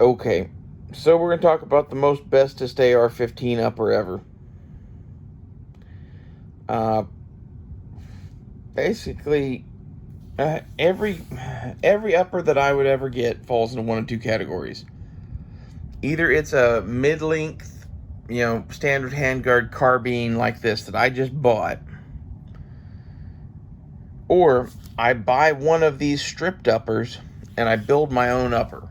Okay, so we're going to talk about the most bestest AR-15 upper ever. Uh, basically, every upper that I would ever get falls into one of two categories. Either it's a mid-length, standard handguard carbine like this that I just bought, or I buy one of these stripped uppers and I build my own upper.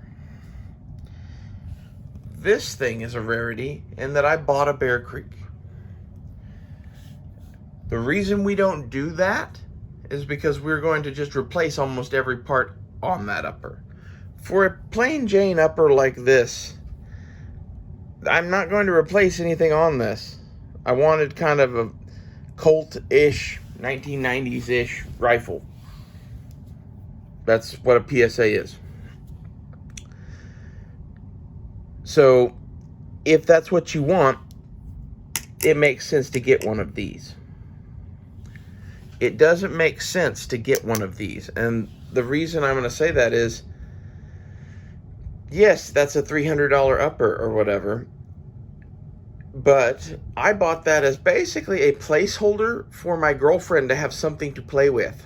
This thing is a rarity in that I bought a Bear Creek. The reason we don't do that is because we're going to just replace almost every part on that upper. For a plain Jane upper like this, I'm not going to replace anything on this. I wanted kind of a Colt-ish, 1990s-ish rifle. That's what a PSA is. So, if that's what you want, it makes sense to get one of these. It doesn't make sense to get one of these. And the reason I'm going to say that is, yes, that's a $300 upper or whatever. But I bought that as basically a placeholder for my girlfriend to have something to play with.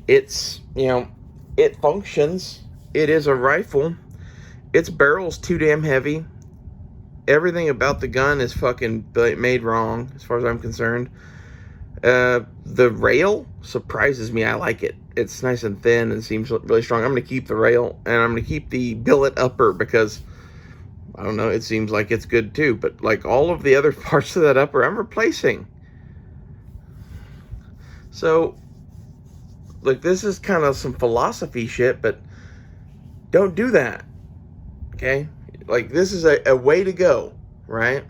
It's, it functions. It is a rifle. Its barrel's too damn heavy. Everything about the gun is fucking made wrong, as far as I'm concerned. The rail surprises me. I like it. It's nice and thin and seems really strong. I'm going to keep the rail, and I'm going to keep the billet upper because, I don't know, it seems like it's good too. But like all of the other parts of that upper, I'm replacing. So, like, this is kind of some philosophy shit, but don't do that. Okay? Like, this is a way to go, right?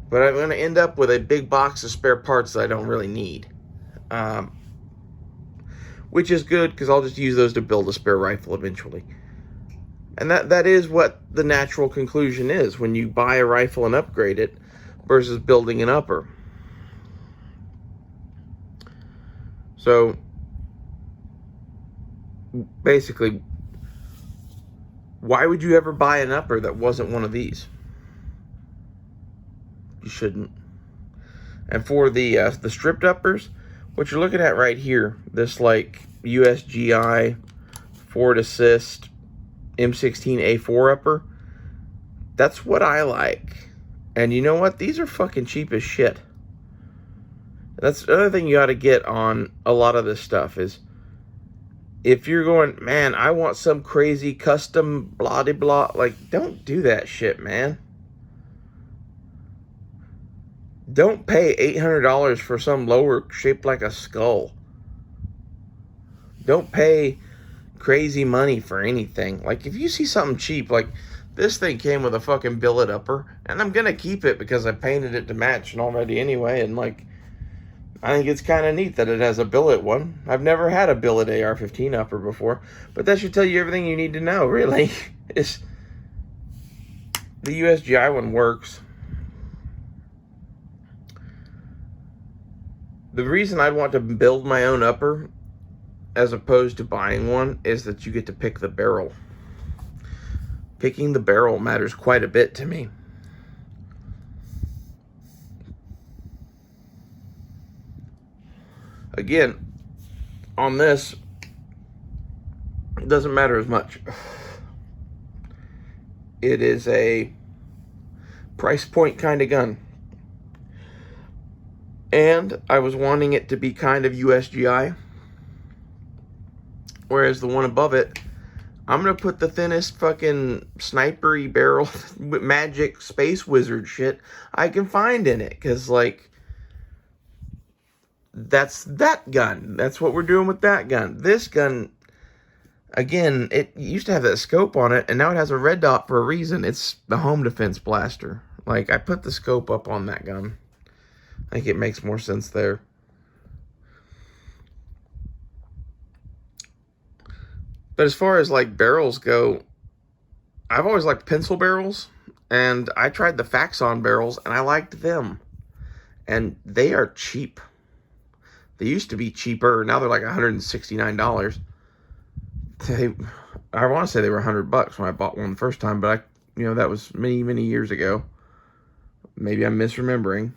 But I'm going to end up with a big box of spare parts that I don't really need. Which is good, because I'll just use those to build a spare rifle eventually. And that is what the natural conclusion is when you buy a rifle and upgrade it versus building an upper. So, basically, why would you ever buy an upper that wasn't one of these? You shouldn't. And for the stripped uppers, what you're looking at right here, this like USGI Ford Assist M16A4 upper, that's what I like. And you know what? These are fucking cheap as shit. That's another thing you ought to get on a lot of this stuff is, if you're going, man, I want some crazy custom blah de blah, like, don't do that shit, man. Don't pay $800 for some lower shaped like a skull. Don't pay crazy money for anything. Like, if you see something cheap, like this thing came with a fucking billet upper, and I'm gonna keep it because I painted it to match and already anyway, and like, I think it's kind of neat that it has a billet one. I've never had a billet AR-15 upper before, but that should tell you everything you need to know, really. Is the USGI one works. The reason I'd want to build my own upper as opposed to buying one is that you get to pick the barrel. Picking the barrel matters quite a bit to me. Again, on this, it doesn't matter as much. It is a price point kind of gun. And I was wanting it to be kind of USGI. Whereas the one above it, I'm going to put the thinnest fucking snipery barrel, magic space wizard shit I can find in it. Because, like, that's that gun. That's what we're doing with that gun. This gun, again, it used to have that scope on it, and now it has a red dot for a reason. It's the home defense blaster. Like, I put the scope up on that gun. I think it makes more sense there. But as far as, like, barrels go, I've always liked pencil barrels, and I tried the Faxon barrels, and I liked them. And they are cheap. They used to be cheaper. Now they're like $169. I want to say they were $100 when I bought one the first time, but that was many, many years ago. Maybe I'm misremembering.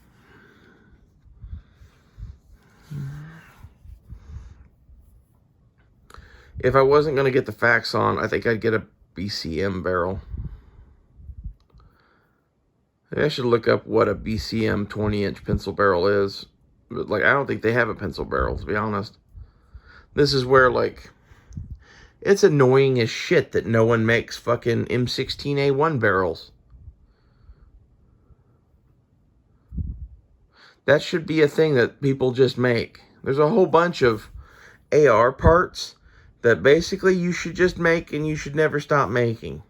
If I wasn't going to get the Faxon, I think I'd get a BCM barrel. I should look up what a BCM 20-inch pencil barrel is. But, I don't think they have a pencil barrel, to be honest. This is where, it's annoying as shit that no one makes fucking M16A1 barrels. That should be a thing that people just make. There's a whole bunch of AR parts that basically you should just make and you should never stop making.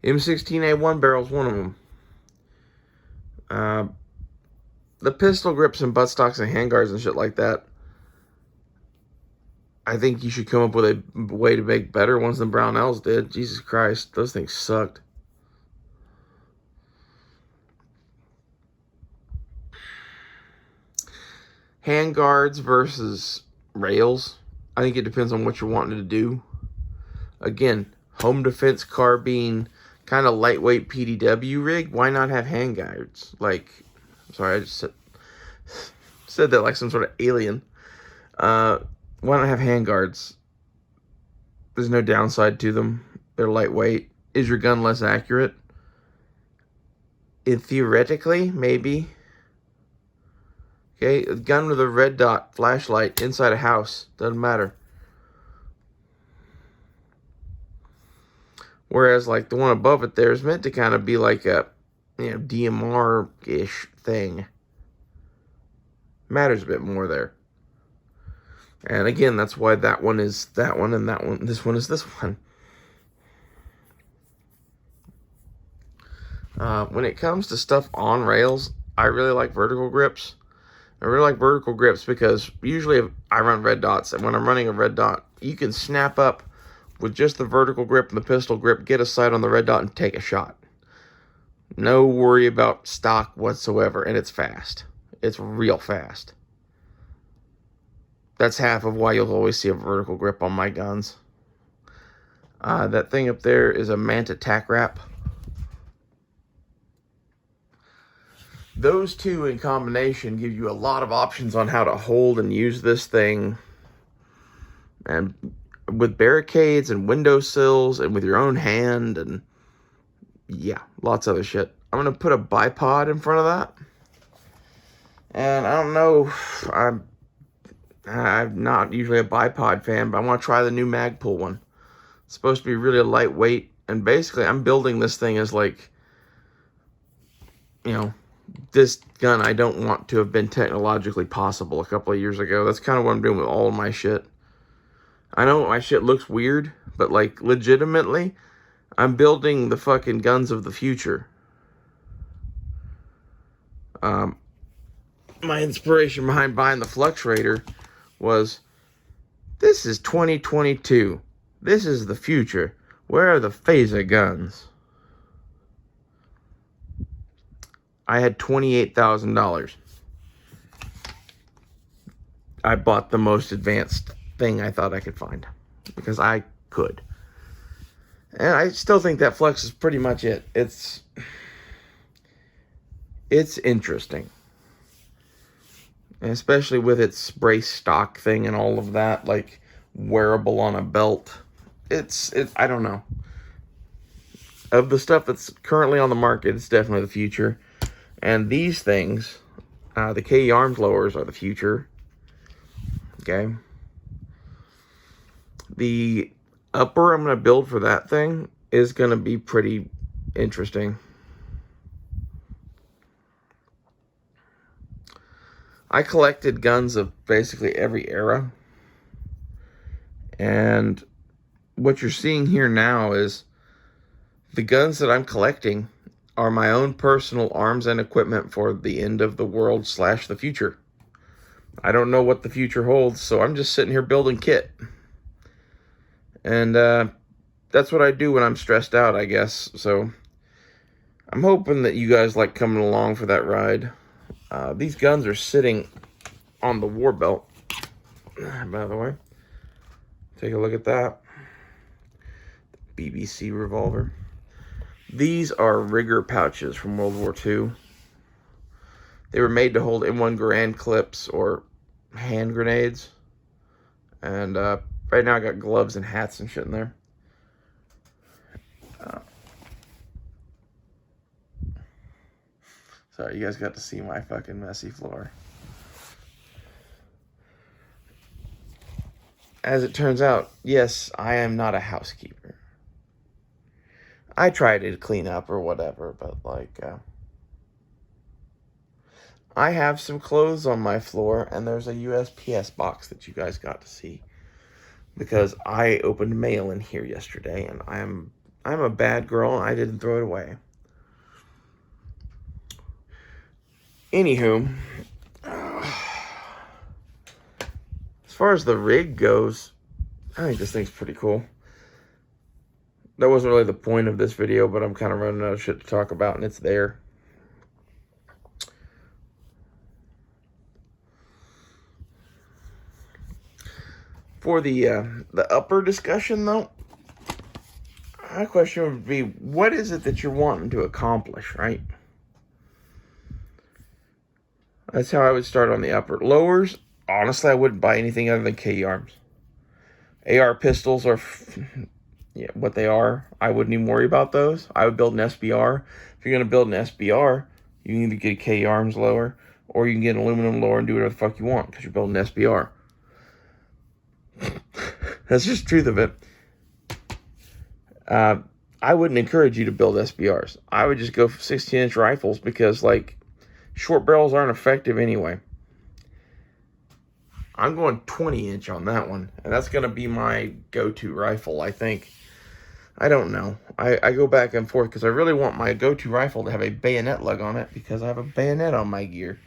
M16A1 barrel is one of them. The pistol grips and buttstocks and handguards and shit like that, I think you should come up with a way to make better ones than Brownells did. Jesus Christ, those things sucked. Handguards versus rails. I think it depends on what you're wanting to do. Again, home defense carbine, kind of lightweight PDW rig. Why not have handguards? Sorry, I just said that like some sort of alien. Why not have handguards? There's no downside to them. They're lightweight. Is your gun less accurate? Theoretically, maybe. Okay, a gun with a red dot flashlight inside a house. Doesn't matter. Whereas, the one above it there is meant to kind of be like a, DMR-ish thing. Matters a bit more there. And again, that's why that one is that one and that one, this one is this one. When it comes to stuff on rails, I really like vertical grips. I really like vertical grips because usually I run red dots, and when I'm running a red dot, you can snap up with just the vertical grip and the pistol grip, get a sight on the red dot, and take a shot. No worry about stock whatsoever, and it's fast. It's real fast. That's half of why you'll always see a vertical grip on my guns. That thing up there is a Manta tack wrap. Those two in combination give you a lot of options on how to hold and use this thing. And with barricades and windowsills and with your own hand and yeah, lots of other shit. I'm going to put a bipod in front of that. And I don't know, I'm not usually a bipod fan, but I want to try the new Magpul one. It's supposed to be really lightweight. And basically, I'm building this thing as this gun I don't want to have been technologically possible a couple of years ago. That's kind of what I'm doing with all of my shit. I know my shit looks weird, but legitimately, I'm building the fucking guns of the future. My inspiration behind buying the Fluxrator was, this is 2022. This is the future. Where are the phaser guns? I had $28,000. I bought the most advanced thing I thought I could find because I could. And I still think that Flux is pretty much it. It's interesting. And especially with its brace stock thing and all of that, wearable on a belt. I don't know. Of the stuff that's currently on the market, it's definitely the future. And these things, the KE arms lowers are the future. Okay. The upper I'm going to build for that thing is going to be pretty interesting. I collected guns of basically every era. And what you're seeing here now is the guns that I'm collecting are my own personal arms and equipment for the end of the world / the future. I don't know what the future holds, so I'm just sitting here building kit. And that's what I do when I'm stressed out, I guess. So I'm hoping that you guys like coming along for that ride. These guns are sitting on the war belt, by the way. Take a look at that. BBC revolver. These are rigger pouches from World War II. They were made to hold M1 Garand clips or hand grenades. And right now I got gloves and hats and shit in there. Sorry, you guys got to see my fucking messy floor. As it turns out, yes, I am not a housekeeper. I try to clean up or whatever, but like, I have some clothes on my floor, and there's a USPS box that you guys got to see because I opened mail in here yesterday, and I'm a bad girl, and I didn't throw it away. Anywho, as far as the rig goes, I think this thing's pretty cool. That wasn't really the point of this video, but I'm kind of running out of shit to talk about, and it's there. For the upper discussion, though, my question would be, what is it that you're wanting to accomplish, right? That's how I would start on the upper. Lowers, honestly, I wouldn't buy anything other than KE arms. AR pistols are what they are. I wouldn't even worry about those. I would build an SBR. If you're going to build an SBR, you can either get a KE arms lower, or you can get an aluminum lower and do whatever the fuck you want, because you're building an SBR. That's just the truth of it. I wouldn't encourage you to build SBRs. I would just go for 16-inch rifles, because, like, short barrels aren't effective anyway. I'm going 20-inch on that one, and that's going to be my go-to rifle, I think. I don't know. I go back and forth, because I really want my go-to rifle to have a bayonet lug on it, because I have a bayonet on my gear.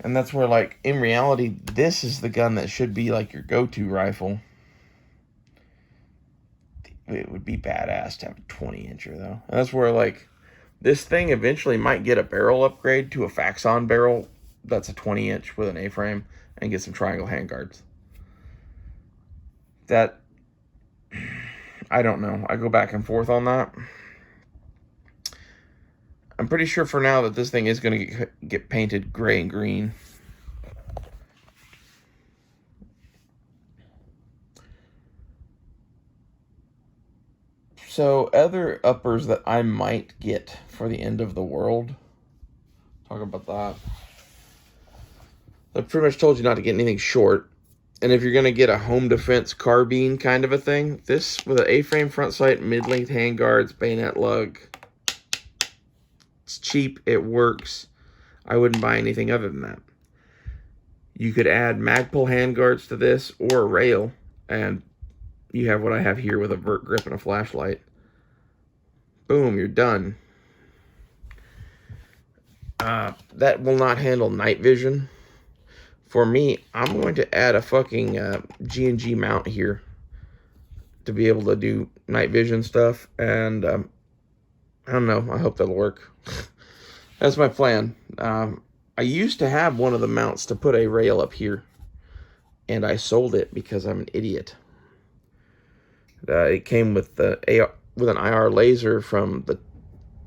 And that's where, like, in reality, this is the gun that should be, like, your go-to rifle. It would be badass to have a 20-incher, though. And that's where, like, this thing eventually might get a barrel upgrade to a Faxon barrel that's a 20-inch with an A-frame and get some triangle handguards. That, I don't know. I go back and forth on that. I'm pretty sure for now that this thing is going to get painted gray and green. So, other uppers that I might get for the end of the world. Talk about that. I pretty much told you not to get anything short. And if you're going to get a home defense carbine kind of a thing, this with an A-frame front sight, mid-length handguards, bayonet lug. It's cheap. It works. I wouldn't buy anything other than that. You could add Magpul handguards to this or a rail, and you have what I have here with a vert grip and a flashlight. Boom, you're done. That will not handle night vision. For me, I'm going to add a fucking G&G mount here to be able to do night vision stuff, and I don't know. I hope that'll work. That's my plan. I used to have one of the mounts to put a rail up here, and I sold it because I'm an idiot. It came with an IR laser from the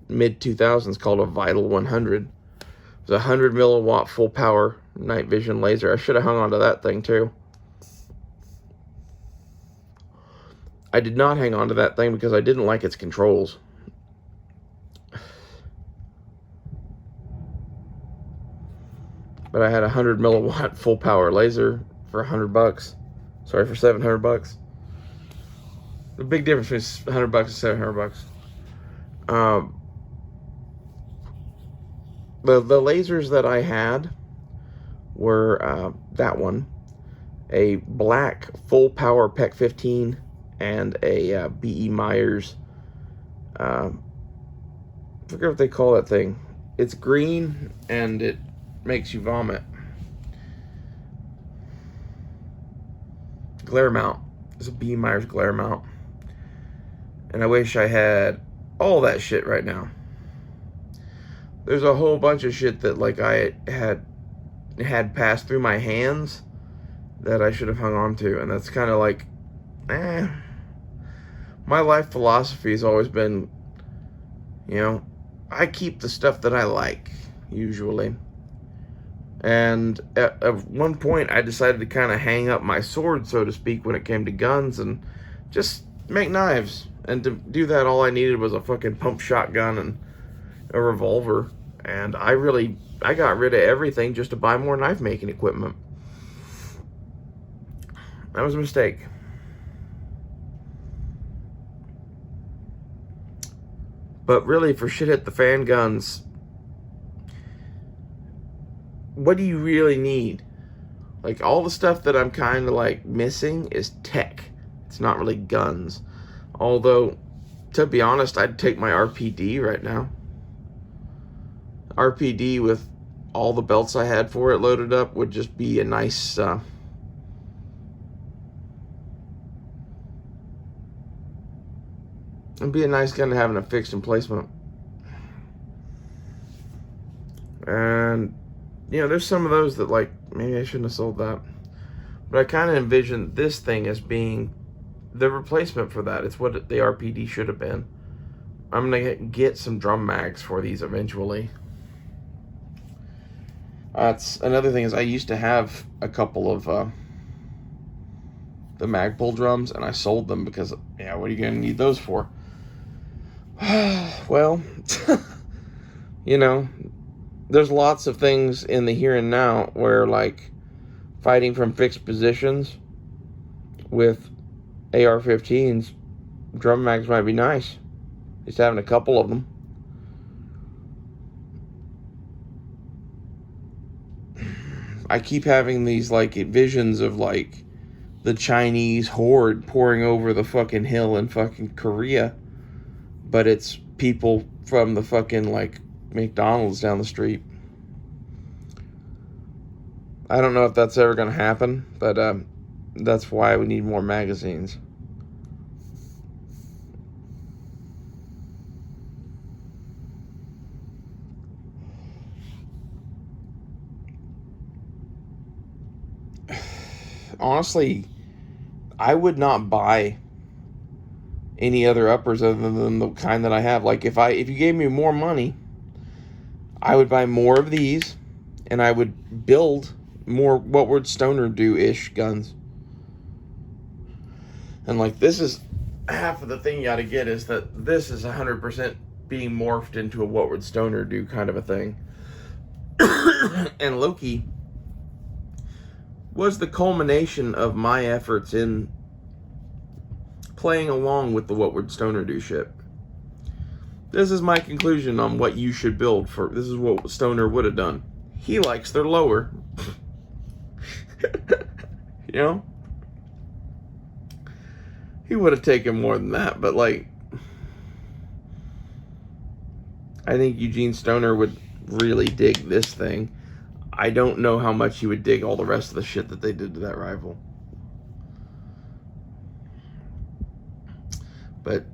mid-2000s called a Vital 100. It was a 100 milliwatt full power night vision laser. I should have hung on to that thing too. I did not hang on to that thing because I didn't like its controls. But I had a 100 milliwatt full power laser for $100. Sorry, for $700. The big difference between $100 and $700. The lasers that I had were that one, a black full power PEC 15, and a B.E. Myers. I forget what they call that thing. It's green and it makes you vomit. Glare mount. It's a B.E. Myers glare mount. And I wish I had all that shit right now. There's a whole bunch of shit that, like, I had passed through my hands that I should have hung on to. And that's kind of like, my life philosophy has always been, I keep the stuff that I like, usually. And at one point, I decided to kind of hang up my sword, so to speak, when it came to guns and just make knives. And to do that, all I needed was a fucking pump shotgun and a revolver. And I got rid of everything just to buy more knife making equipment. That was a mistake. But really, for shit hit the fan guns, what do you really need? Like, all the stuff that I'm kind of like missing is tech. It's not really guns. Although, to be honest, I'd take my RPD right now. RPD with all the belts I had for it loaded up would just be a nice it'd be a nice gun to have in a fixed emplacement. And there's some of those that, like, maybe I shouldn't have sold that, but I kind of envision this thing as being the replacement for that. It's what the RPD should have been. I'm gonna get some drum mags for these eventually. That's another thing, is I used to have a couple of the Magpul drums, and I sold them because, what are you going to need those for? Well, there's lots of things in the here and now where, like, fighting from fixed positions with AR-15s, drum mags might be nice. Just having a couple of them. I keep having these, like, visions of, like, the Chinese horde pouring over the fucking hill in fucking Korea. But it's people from the fucking, like, McDonald's down the street. I don't know if that's ever going to happen, but that's why we need more magazines. Honestly, I would not buy any other uppers other than the kind that I have. Like, if you gave me more money, I would buy more of these, and I would build more what would Stoner do-ish guns. And, like, this is half of the thing you gotta get, is that this is 100% being morphed into a what would Stoner do kind of a thing. And Loki was the culmination of my efforts in playing along with the what would Stoner do shit. This is my conclusion on what you should build for. This is what Stoner would have done. He likes their lower. He would have taken more than that, but, like, I think Eugene Stoner would really dig this thing. I don't know how much he would dig all the rest of the shit that they did to that rifle. But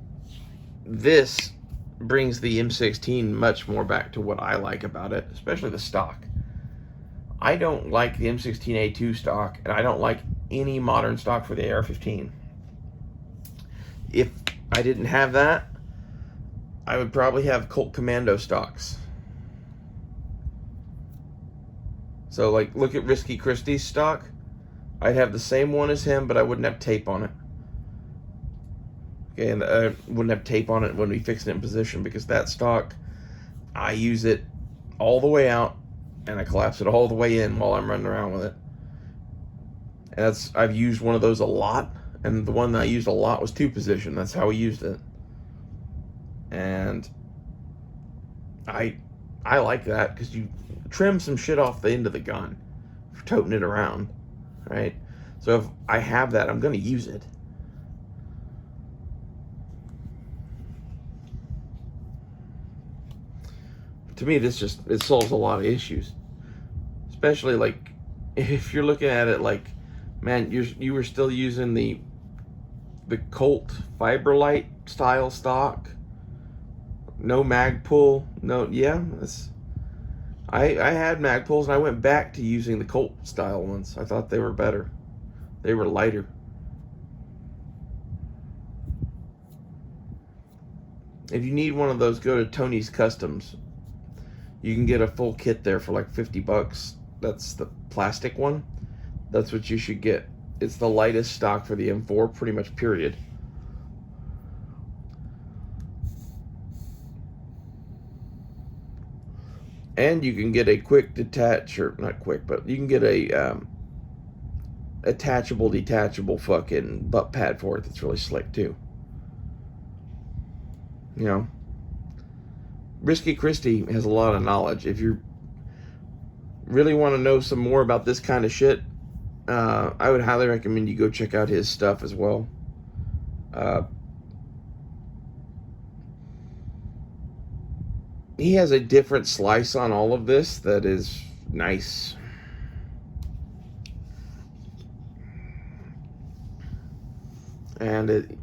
this brings the M16 much more back to what I like about it, especially the stock. I don't like the M16A2 stock, and I don't like any modern stock for the AR-15. If I didn't have that, I would probably have Colt Commando stocks. So, like, look at Risky Christie's stock. I'd have the same one as him, but I wouldn't have tape on it. Okay, and I wouldn't have tape on it when we fix it in position, because that stock, I use it all the way out, and I collapse it all the way in while I'm running around with it. And I've used one of those a lot, and the one that I used a lot was 2-position. That's how we used it. And I like that, because you trim some shit off the end of the gun for toting it around, right? So if I have that, I'm going to use it. To me, it solves a lot of issues. Especially, like, if you're looking at it like, man, you were still using the Colt Fiberlight style stock, no Magpul, I had Magpuls, and I went back to using the Colt style ones. I thought they were better. They were lighter. If you need one of those, go to Tony's Customs. You can get a full kit there for like 50 bucks. That's the plastic one. That's what you should get. It's the lightest stock for the M4, pretty much, period. And you can get a quick detach, or not quick, but you can get a attachable, detachable fucking butt pad for it that's really slick too. You know, Risky Christie has a lot of knowledge. If you really want to know some more about this kind of shit, I would highly recommend you go check out his stuff as well. He has a different slice on all of this that is nice. And